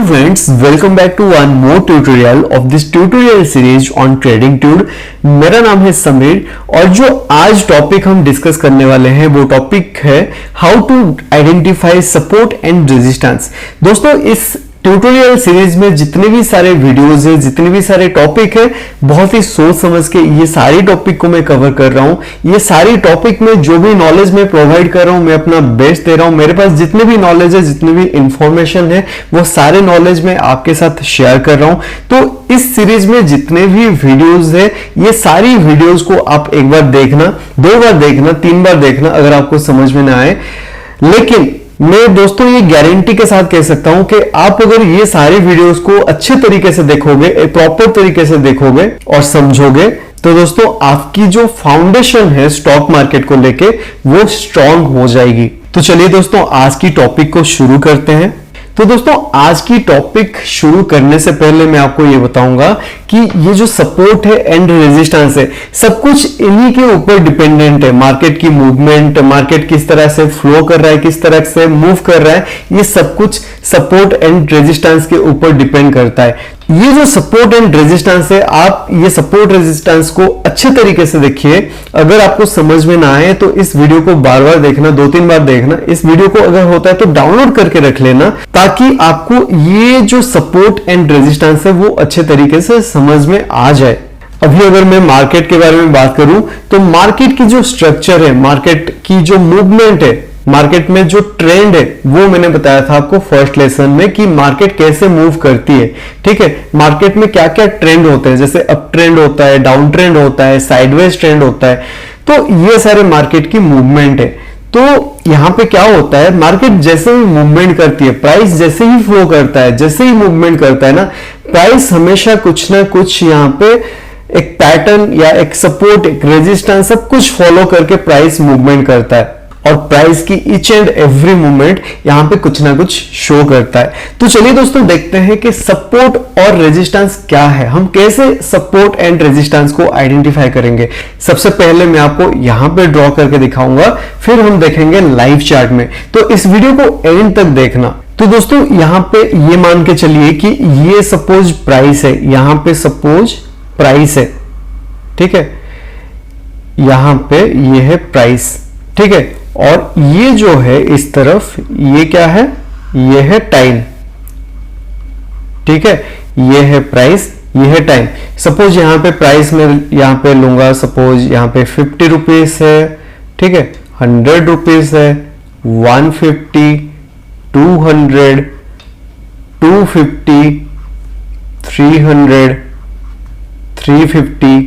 Hello friends, welcome back to one more tutorial of this tutorial series on TradingTude। मेरा नाम है समीर और जो आज टॉपिक हम डिस्कस करने वाले हैं वो टॉपिक है how to identify support and resistance. दोस्तों इस ट्यूटोरियल सीरीज में जितने भी सारे वीडियोस है, जितने भी सारे टॉपिक है, बहुत ही सोच समझ के ये सारी टॉपिक को मैं कवर कर रहा हूं। ये सारी टॉपिक में जो भी नॉलेज मैं प्रोवाइड कर रहा हूं, मैं अपना बेस्ट दे रहा हूं। मेरे पास जितने भी नॉलेज है, जितने भी इंफॉर्मेशन है, वो सारे नॉलेज मैं आपके साथ शेयर कर रहा हूं। तो इस सीरीज में जितने भी वीडियोस है, ये सारी वीडियोस को आप एक बार देखना, 2 बार देखना, 3 बार देखना अगर आपको समझ में ना आए। लेकिन मैं दोस्तों ये गारंटी के साथ कह सकता हूं कि आप अगर ये सारी वीडियोस को अच्छे तरीके से देखोगे, प्रॉपर तरीके से देखोगे और समझोगे, तो दोस्तों आपकी जो फाउंडेशन है स्टॉक मार्केट को लेके वो स्ट्रांग हो जाएगी। तो चलिए दोस्तों आज की टॉपिक को शुरू करते हैं। तो दोस्तों आज की टॉपिक शुरू करने से पहले मैं आपको ये बताऊंगा कि ये जो सपोर्ट है एंड रेजिस्टेंस है, सब कुछ इन्हीं के ऊपर डिपेंडेंट है। मार्केट की मूवमेंट, मार्केट किस तरह से फ्लो कर रहा है, किस तरह से मूव कर रहा है, ये सब कुछ सपोर्ट एंड रेजिस्टेंस के ऊपर डिपेंड करता है। ये जो सपोर्ट एंड रेजिस्टेंस है, आप ये सपोर्ट रेजिस्टेंस को अच्छे तरीके से देखिए। अगर आपको समझ में ना आए तो इस वीडियो को बार बार देखना, 2-3 बार देखना। इस वीडियो को अगर होता है तो डाउनलोड करके रख लेना, ताकि आपको ये जो सपोर्ट एंड रेजिस्टेंस है वो अच्छे तरीके से समझ में आ जाए। अभी अगर मैं मार्केट के बारे में बात करूं तो मार्केट की जो स्ट्रक्चर है, मार्केट की जो मूवमेंट है, मार्केट में जो ट्रेंड है, वो मैंने बताया था आपको फर्स्ट लेसन में कि मार्केट कैसे मूव करती है। ठीक है, मार्केट में क्या क्या ट्रेंड होते हैं, जैसे अप ट्रेंड होता है, डाउन ट्रेंड होता है, साइडवेज ट्रेंड होता है। तो ये सारे मार्केट की मूवमेंट है। तो यहां पे क्या होता है, मार्केट जैसे ही मूवमेंट करती है, प्राइस जैसे ही फ्लो करता है, जैसे ही मूवमेंट करता है ना, प्राइस हमेशा कुछ ना कुछ यहां पे एक पैटर्न या एक सपोर्ट, एक रेजिस्टेंस, सब कुछ फॉलो करके प्राइस मूवमेंट करता है। और प्राइस की ईच एंड एवरी मूवमेंट यहां पे कुछ ना कुछ शो करता है। तो चलिए दोस्तों देखते हैं कि सपोर्ट और रेजिस्टेंस क्या है, हम कैसे सपोर्ट एंड रेजिस्टेंस को आइडेंटिफाई करेंगे। सबसे पहले मैं आपको यहां पे ड्रॉ करके दिखाऊंगा, फिर हम देखेंगे लाइव चार्ट में। तो इस वीडियो को एंड तक देखना। तो दोस्तों यहां पे ये मान के चलिए कि ये सपोज प्राइस है, यहां पे सपोज प्राइस है, ठीक है, यहां पे ये है प्राइस, ठीक है, और ये जो है इस तरफ ये क्या है, ये है टाइम, ठीक है, ये है प्राइस, ये है टाइम। सपोज यहां पे प्राइस में यहां पे लूंगा, सपोज यहां पे 50 रुपीज है, ठीक है, 100 रुपीज है, 150, 200, 250, 300, 350,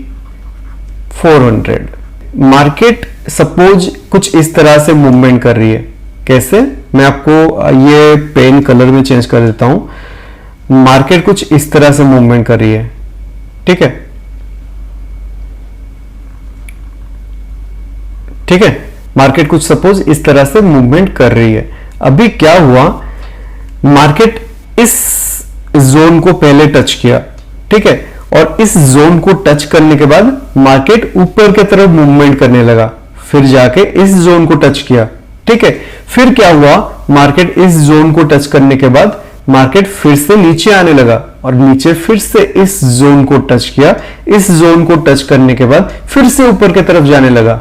400। मार्केट सपोज कुछ इस तरह से मूवमेंट कर रही है। कैसे, मैं आपको ये पेन कलर में चेंज कर देता हूं। मार्केट कुछ इस तरह से मूवमेंट कर रही है, ठीक है, ठीक है, मार्केट कुछ सपोज इस तरह से मूवमेंट कर रही है। अभी क्या हुआ, मार्केट इस जोन को पहले टच किया, ठीक है, और इस जोन को टच करने के बाद मार्केट ऊपर की तरफ मूवमेंट करने लगा, फिर जाके इस जोन को टच किया, ठीक है, फिर क्या हुआ, मार्केट इस जोन को टच करने के बाद मार्केट फिर से नीचे आने लगा और नीचे फिर से इस जोन को टच किया, इस जोन को टच करने के बाद फिर से ऊपर की तरफ जाने लगा।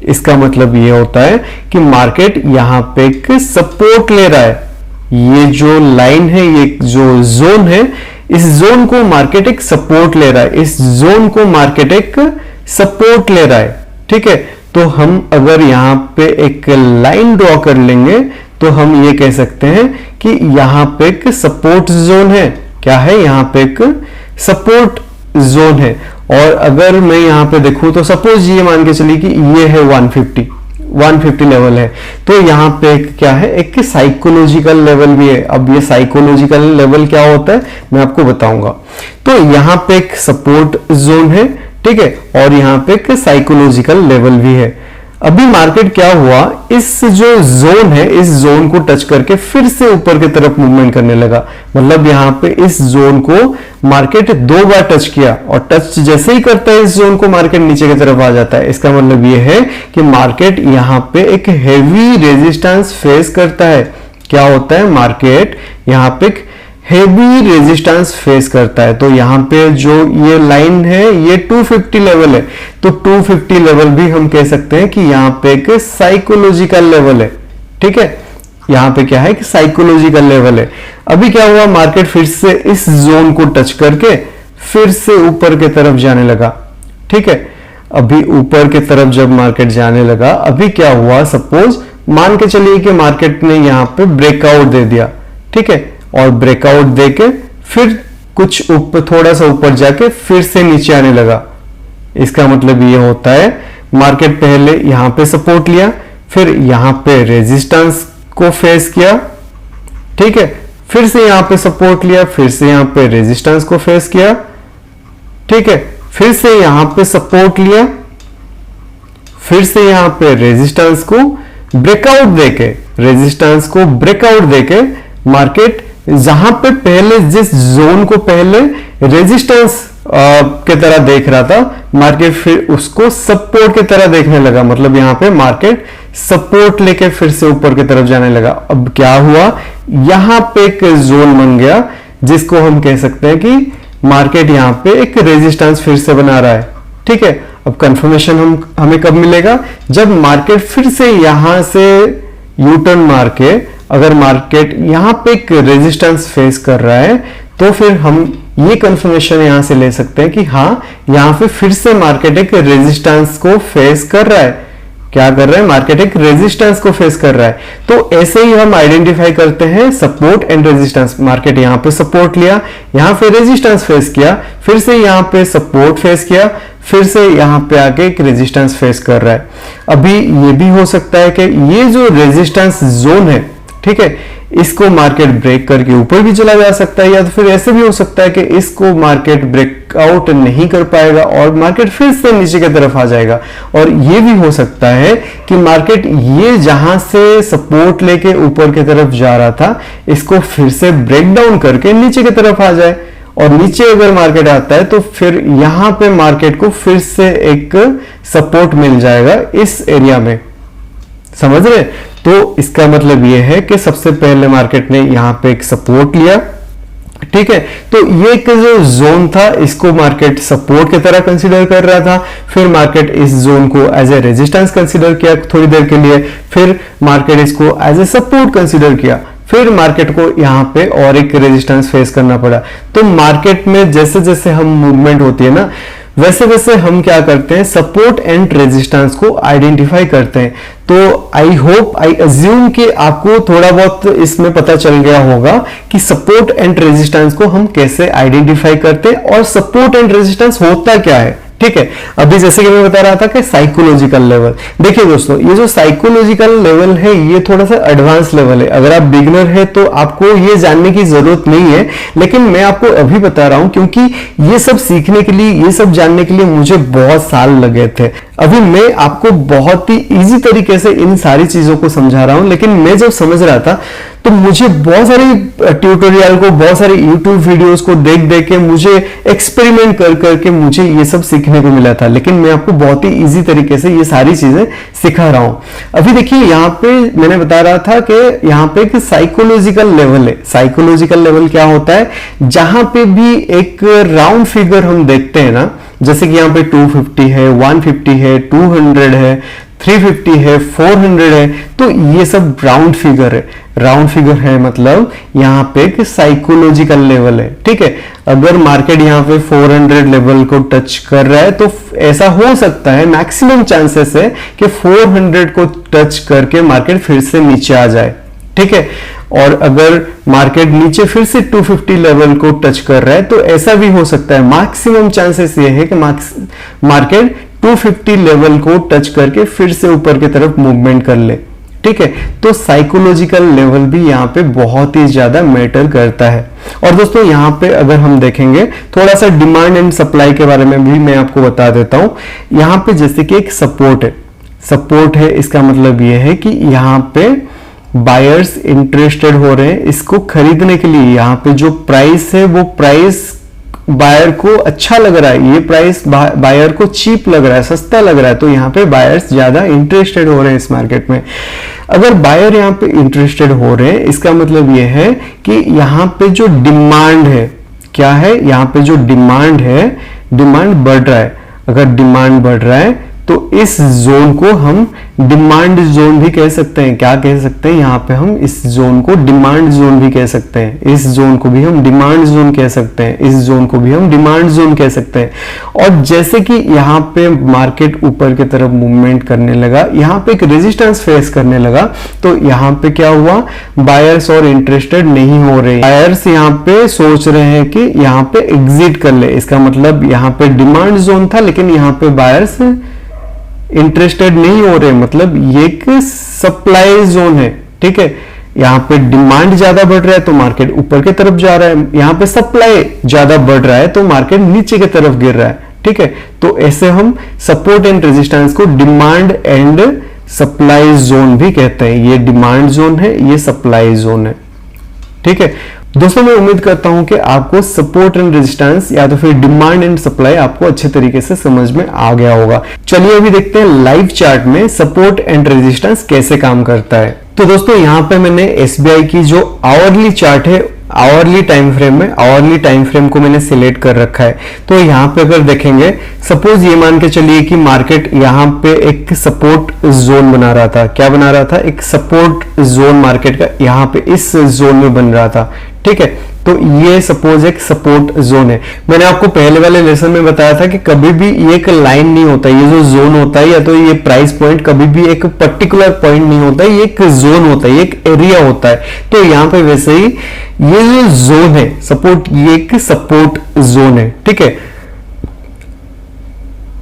इसका मतलब यह होता है कि मार्केट यहां पे एक सपोर्ट ले रहा है। ये जो लाइन है, ये जो जोन है, इस जोन को मार्केट एक सपोर्ट ले रहा है, इस जोन को मार्केट एक सपोर्ट ले रहा है, ठीक है। तो हम अगर यहां पे एक लाइन ड्रॉ कर लेंगे तो हम ये कह सकते हैं कि यहां पे एक सपोर्ट जोन है। क्या है, यहां पे एक सपोर्ट जोन है। और अगर मैं यहां पे देखूं तो सपोज ये मान के चलिए कि ये है 150 लेवल है। तो यहां पे क्या है, एक साइकोलॉजिकल लेवल भी है। अब ये साइकोलॉजिकल लेवल क्या होता है मैं आपको बताऊंगा। तो यहां पे एक सपोर्ट जोन है, ठीक है, और यहां पे एक साइकोलॉजिकल लेवल भी है। अभी मार्केट क्या हुआ, इस जो जोन है, इस जोन को टच करके फिर से ऊपर की तरफ मूवमेंट करने लगा। मतलब यहां पे इस जोन को मार्केट 2 बार टच किया और टच जैसे ही करता है इस जोन को, मार्केट नीचे की तरफ आ जाता है। इसका मतलब यह है कि मार्केट यहां पे एक हेवी रेजिस्टेंस फेस करता है। क्या होता है, मार्केट यहां पे हेवी रेजिस्टेंस फेस करता है। तो यहाँ पे जो ये लाइन है ये 250 लेवल है, तो 250 लेवल भी हम कह सकते हैं कि यहाँ पे एक साइकोलॉजिकल लेवल है। ठीक है, यहाँ पे क्या है कि साइकोलॉजिकल लेवल है। अभी क्या हुआ, मार्केट फिर से इस जोन को टच करके फिर से ऊपर की तरफ जाने लगा। ठीक है, अभी ऊपर की तरफ जब मार्केट जाने लगा, अभी क्या हुआ, सपोज मान के चलिए कि मार्केट ने यहाँ पे ब्रेकआउट दे दिया। ठीक है, और ब्रेकआउट देके फिर कुछ ऊपर, थोड़ा सा ऊपर जाके फिर से नीचे आने लगा। इसका मतलब ये होता है मार्केट पहले यहां पे सपोर्ट लिया, फिर यहां पे रेजिस्टेंस को फेस किया। ठीक है, फिर से यहां पे सपोर्ट लिया, फिर से यहां पे रेजिस्टेंस को फेस किया। ठीक है, फिर से यहां पे सपोर्ट लिया, फिर से यहां पे रेजिस्टेंस को ब्रेकआउट देके, रेजिस्टेंस को ब्रेकआउट देके मार्केट जहां पे पहले जिस जोन को पहले रेजिस्टेंस के तरह देख रहा था, मार्केट फिर उसको सपोर्ट की तरह देखने लगा। मतलब यहां पे मार्केट सपोर्ट लेके फिर से ऊपर की तरफ जाने लगा। अब क्या हुआ, यहां पे एक जोन बन गया जिसको हम कह सकते हैं कि मार्केट यहां पे एक रेजिस्टेंस फिर से बना रहा है। ठीक है, अब कंफर्मेशन हमें कब मिलेगा, जब मार्केट फिर से यहां से यू टर्न मार के, अगर मार्केट यहां पे एक रेजिस्टेंस फेस कर रहा है, तो फिर हम ये कंफर्मेशन यहां से ले सकते हैं कि हाँ, यहां पे फिर से मार्केट एक रेजिस्टेंस को फेस कर रहा है। क्या कर रहा है, मार्केट एक रेजिस्टेंस को फेस कर रहा है। तो ऐसे ही हम आइडेंटिफाई करते हैं सपोर्ट एंड रेजिस्टेंस। मार्केट यहां पे सपोर्ट लिया, यहां पे रेजिस्टेंस फेस किया, फिर से यहां पे सपोर्ट फेस किया, फिर से यहां पे आके एक रेजिस्टेंस फेस कर रहा है। अभी ये भी हो सकता है कि ये जो रेजिस्टेंस जोन है, ठीक है, इसको मार्केट ब्रेक करके ऊपर भी चला जा सकता है, या तो फिर ऐसे भी हो सकता है कि इसको मार्केट ब्रेकआउट नहीं कर पाएगा और मार्केट फिर से नीचे की तरफ आ जाएगा। और ये भी हो सकता है कि मार्केट ये जहां से सपोर्ट लेके ऊपर की तरफ जा रहा था, इसको फिर से ब्रेक डाउन करके नीचे की तरफ आ जाए, और नीचे अगर मार्केट आता है तो फिर यहां पे मार्केट को फिर से एक सपोर्ट मिल जाएगा इस एरिया में। समझ रहे? तो इसका मतलब यह है कि सबसे पहले मार्केट ने यहां पे एक सपोर्ट लिया। ठीक है, तो ये एक जो जोन था, इसको मार्केट सपोर्ट की तरह कंसीडर कर रहा था। फिर मार्केट इस जोन को एज ए रेजिस्टेंस कंसीडर किया थोड़ी देर के लिए, फिर मार्केट इसको एज ए सपोर्ट कंसीडर किया, फिर मार्केट को यहां पे और एक रेजिस्टेंस फेस करना पड़ा। तो मार्केट में जैसे जैसे हम मूवमेंट होती है ना, वैसे वैसे हम क्या करते हैं, सपोर्ट एंड रेजिस्टेंस को आइडेंटिफाई करते हैं। तो आई होप, आई अज्यूम कि आपको थोड़ा बहुत इसमें पता चल गया होगा कि सपोर्ट एंड रेजिस्टेंस को हम कैसे आइडेंटिफाई करते हैं और सपोर्ट एंड रेजिस्टेंस होता क्या है। ठीक है, अभी जैसे कि मैं बता रहा था कि साइकोलॉजिकल लेवल, देखिए दोस्तों, ये जो साइकोलॉजिकल लेवल है ये थोड़ा सा एडवांस लेवल है। अगर आप बिगिनर है तो आपको ये जानने की जरूरत नहीं है, लेकिन मैं आपको अभी बता रहा हूं क्योंकि ये सब सीखने के लिए, ये सब जानने के लिए मुझे बहुत साल लगे थे। अभी मैं आपको बहुत ही इजी तरीके से इन सारी चीजों को समझा रहा हूं, लेकिन मैं जब समझ रहा था तो मुझे बहुत सारे ट्यूटोरियल को, बहुत सारे यूट्यूब वीडियोस को देख देख के, मुझे एक्सपेरिमेंट कर करके मुझे ये सब सीखने को मिला था। लेकिन मैं आपको बहुत ही इजी तरीके से ये सारी चीजें सिखा रहा हूं। अभी देखिए, यहाँ पे मैंने बता रहा था कि यहाँ पे एक साइकोलॉजिकल लेवल है। साइकोलॉजिकल लेवल क्या होता है, जहां पे भी एक राउंड फिगर हम देखते हैं ना, जैसे कि यहाँ पे 250 है, 150 है, 200 है, 350 है, 400 है, तो ये सब राउंड फिगर है। राउंड फिगर है मतलब यहाँ पे एक साइकोलॉजिकल लेवल है। ठीक है, अगर मार्केट यहाँ पे 400 लेवल को टच कर रहा है तो ऐसा हो सकता है, मैक्सिमम चांसेस है कि 400 को टच करके मार्केट फिर से नीचे आ जाए। ठीक है, और अगर मार्केट नीचे फिर से 250 लेवल को टच कर रहा है तो ऐसा भी हो सकता है। मैक्सिमम चांसेस ये है कि मार्केट 250 लेवल को टच करके फिर से ऊपर की तरफ मूवमेंट कर ले। ठीक है, तो साइकोलॉजिकल लेवल भी यहाँ पे बहुत ही ज्यादा मैटर करता है। और दोस्तों, यहाँ पे अगर हम देखेंगे, थोड़ा सा डिमांड एंड सप्लाई के बारे में भी मैं आपको बता देता हूं। यहाँ पे जैसे कि एक सपोर्ट है, सपोर्ट है, इसका मतलब ये है कि यहाँ पे बायर्स इंटरेस्टेड हो रहे हैं इसको खरीदने के लिए। यहाँ पे जो प्राइस है वो प्राइस बायर को अच्छा लग रहा है, ये प्राइस बायर को चीप लग रहा है, सस्ता लग रहा है, तो यहाँ पे बायर्स ज्यादा इंटरेस्टेड हो रहे हैं इस मार्केट में। अगर बायर यहाँ पे इंटरेस्टेड हो रहे हैं, इसका मतलब ये है कि यहाँ पे जो डिमांड है, क्या है, यहाँ पे जो डिमांड है, डिमांड बढ़ रहा है। अगर डिमांड बढ़ रहा है तो इस जोन को हम डिमांड जोन भी कह सकते हैं। क्या कह सकते हैं, यहाँ पे हम इस जोन को डिमांड जोन भी कह सकते हैं, इस जोन को भी हम डिमांड जोन कह सकते हैं, इस जोन को भी हम डिमांड जोन कह सकते हैं। और जैसे कि यहाँ पे मार्केट ऊपर की तरफ मूवमेंट करने लगा, यहाँ पे एक रेजिस्टेंस फेस करने लगा, तो यहाँ पे क्या हुआ, बायर्स और इंटरेस्टेड नहीं हो रहे, बायर्स यहाँ पे सोच रहे हैं कि यहाँ पे एग्जिट कर ले। इसका मतलब यहाँ पे डिमांड जोन था, लेकिन यहाँ पे बायर्स इंटरेस्टेड नहीं हो रहे, मतलब ये एक सप्लाई जोन है। ठीक है, यहाँ पे डिमांड ज्यादा बढ़ रहा है तो मार्केट ऊपर की तरफ जा रहा है, यहाँ पे सप्लाई ज्यादा बढ़ रहा है तो मार्केट नीचे की तरफ गिर रहा है। ठीक है, तो ऐसे हम सपोर्ट एंड रेजिस्टेंस को डिमांड एंड सप्लाई जोन भी कहते हैं। ये डिमांड जोन है, ये सप्लाई जोन है। ठीक है दोस्तों, मैं उम्मीद करता हूं कि आपको सपोर्ट एंड रेजिस्टेंस या तो फिर डिमांड एंड सप्लाई आपको अच्छे तरीके से समझ में आ गया होगा। चलिए अभी देखते हैं लाइव चार्ट में सपोर्ट एंड रेजिस्टेंस कैसे काम करता है। तो दोस्तों यहाँ पे मैंने एसबीआई की जो आवरली चार्ट है, आवरली टाइम फ्रेम में, आवरली टाइम फ्रेम को मैंने सिलेक्ट कर रखा है। तो यहाँ पे अगर देखेंगे, सपोज ये मान के चलिए कि मार्केट यहाँ पे एक सपोर्ट जोन बना रहा था। क्या बना रहा था, एक सपोर्ट जोन मार्केट का यहाँ पे इस जोन में बन रहा था। ठीक है, तो ये सपोज एक सपोर्ट जोन है। मैंने आपको पहले वाले लेसन में बताया था कि कभी भी ये एक लाइन नहीं होता, ये जो जोन होता है या तो ये प्राइस पॉइंट कभी भी एक पर्टिकुलर पॉइंट नहीं होता है, ये एक जोन होता है, ये एक एरिया होता है। तो यहाँ पे वैसे ही ये जो जोन है सपोर्ट, ये एक सपोर्ट जोन है। ठीक है,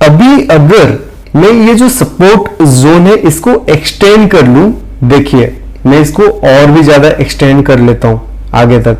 अभी अगर मैं ये जो सपोर्ट जोन है इसको एक्सटेंड कर लूं, देखिए मैं इसको और भी ज्यादा एक्सटेंड कर लेता हूं आगे तक।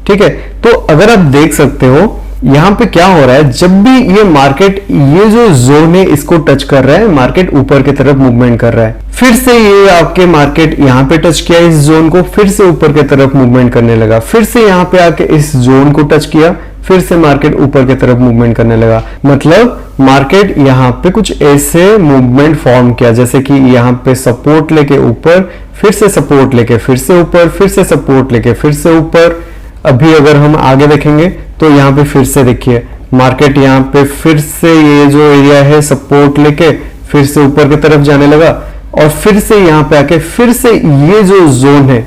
ठीक है, तो अगर आप देख सकते हो यहां पे क्या हो रहा है, जब भी ये मार्केट ये जो जोन है इसको टच कर रहा है, मार्केट ऊपर की तरफ मूवमेंट कर रहा है। फिर से ये आपके मार्केट यहां पे टच किया इस जोन को, फिर से ऊपर की तरफ मूवमेंट करने लगा, फिर से यहां पे आके इस जोन को टच किया, फिर से मार्केट ऊपर की तरफ मूवमेंट करने लगा। मतलब मार्केट यहाँ पे कुछ ऐसे मूवमेंट फॉर्म किया, जैसे कि यहाँ पे सपोर्ट लेके ऊपर, फिर से सपोर्ट लेके फिर से ऊपर, फिर से सपोर्ट लेके फिर से ऊपर। अभी अगर हम आगे देखेंगे तो यहाँ पे फिर से देखिए मार्केट यहाँ पे फिर से ये जो एरिया है सपोर्ट लेके फिर से ऊपर की तरफ जाने लगा, और फिर से यहाँ पे आके फिर से ये जो जोन है,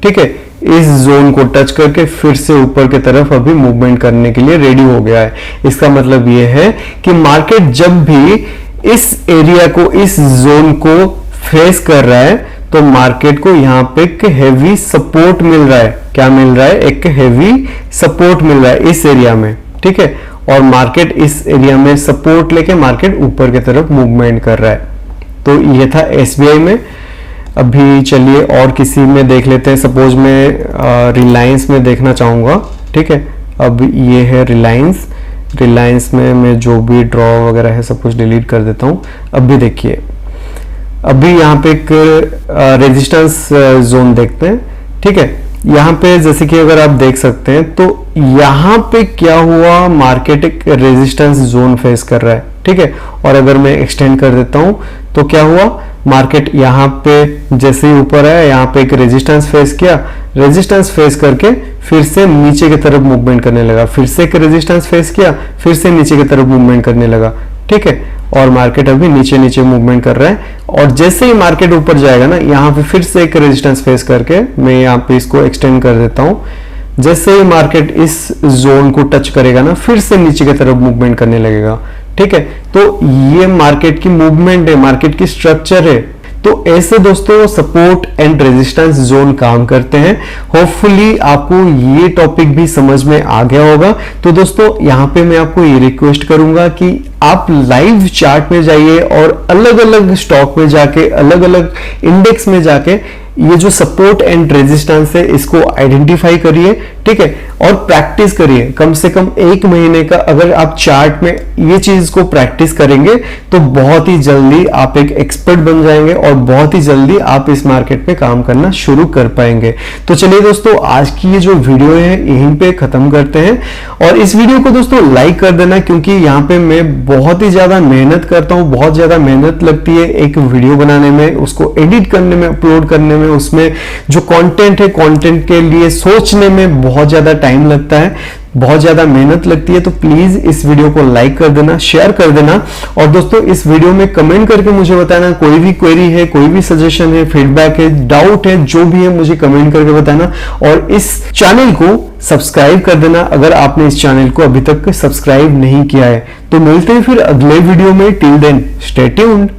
ठीक है, इस जोन को टच करके फिर से ऊपर की तरफ अभी मूवमेंट करने के लिए रेडी हो गया है। इसका मतलब ये है कि मार्केट जब भी इस एरिया को, इस जोन को फेस कर रहा है तो मार्केट को यहाँ पे एक हेवी सपोर्ट मिल रहा है। क्या मिल रहा है, एक हेवी सपोर्ट मिल रहा है इस एरिया में। ठीक है, और मार्केट इस एरिया में सपोर्ट लेके मार्केट ऊपर की तरफ मूवमेंट कर रहा है। तो ये था एसबीआई में। अभी चलिए और किसी में देख लेते हैं। सपोज मैं रिलायंस में देखना चाहूंगा। ठीक है, अब ये है रिलायंस। रिलायंस में मैं जो भी ड्रॉ वगैरह है सब कुछ डिलीट कर देता हूं। अभी देखिए, अभी यहाँ पे एक रेजिस्टेंस जोन देखते हैं। ठीक है, यहाँ पे जैसे कि अगर आप देख सकते हैं तो यहाँ पे क्या हुआ, मार्केट एक रेजिस्टेंस जोन फेस कर रहा है। ठीक है, और अगर मैं एक्सटेंड कर देता हूं तो क्या हुआ, मार्केट यहाँ पे जैसे ही ऊपर है यहाँ पे एक रेजिस्टेंस फेस किया, रेजिस्टेंस फेस करके फिर से नीचे की तरफ मूवमेंट करने लगा, फिर से एक रेजिस्टेंस फेस किया, फिर से नीचे की तरफ मूवमेंट करने लगा। ठीक है, और मार्केट अभी नीचे नीचे मूवमेंट कर रहा है, और जैसे ही मार्केट ऊपर जाएगा ना, यहाँ पे फिर से एक रेजिस्टेंस फेस करके मैं यहाँ पे इसको एक्सटेंड कर देता हूँ। जैसे ही मार्केट इस जोन को टच करेगा ना, फिर से नीचे की तरफ मूवमेंट करने लगेगा। ठीक है, तो ये मार्केट की मूवमेंट है, मार्केट की स्ट्रक्चर है। तो ऐसे दोस्तों सपोर्ट एंड रेजिस्टेंस जोन काम करते हैं। होपफुली आपको ये टॉपिक भी समझ में आ गया होगा। तो दोस्तों यहाँ पे मैं आपको ये रिक्वेस्ट करूंगा कि आप लाइव चार्ट में जाइए और अलग अलग स्टॉक में जाके, अलग अलग इंडेक्स में जाके ये जो सपोर्ट एंड रेजिस्टेंस है इसको आइडेंटिफाई करिए, ठीक है, और प्रैक्टिस करिए। कम से कम 1 महीने का अगर आप चार्ट में ये चीज को प्रैक्टिस करेंगे तो बहुत ही जल्दी आप एक एक्सपर्ट बन जाएंगे और बहुत ही जल्दी आप इस मार्केट में काम करना शुरू कर पाएंगे। तो चलिए दोस्तों, आज की ये जो वीडियो है यहीं पे खत्म करते हैं। और इस वीडियो को दोस्तों लाइक कर देना, क्योंकि यहाँ पे मैं बहुत ही ज्यादा मेहनत करता हूँ, बहुत ज्यादा मेहनत लगती है एक वीडियो बनाने में, उसको एडिट करने में, अपलोड करने में, उसमें जो कंटेंट है, कंटेंट के लिए सोचने में बहुत ज्यादा टाइम लगता है, बहुत ज्यादा मेहनत लगती है। तो प्लीज इस वीडियो को लाइक कर देना, शेयर कर देना, और दोस्तों इस वीडियो में कमेंट करके मुझे बताना, कोई भी क्वेरी है, कोई भी सजेशन है, फीडबैक है, डाउट है, जो भी है मुझे कमेंट करके बताना। और इस चैनल को सब्सक्राइब कर देना अगर आपने इस चैनल को अभी तक सब्सक्राइब नहीं किया है। तो मिलते हैं फिर अगले वीडियो में। Till then stay tuned.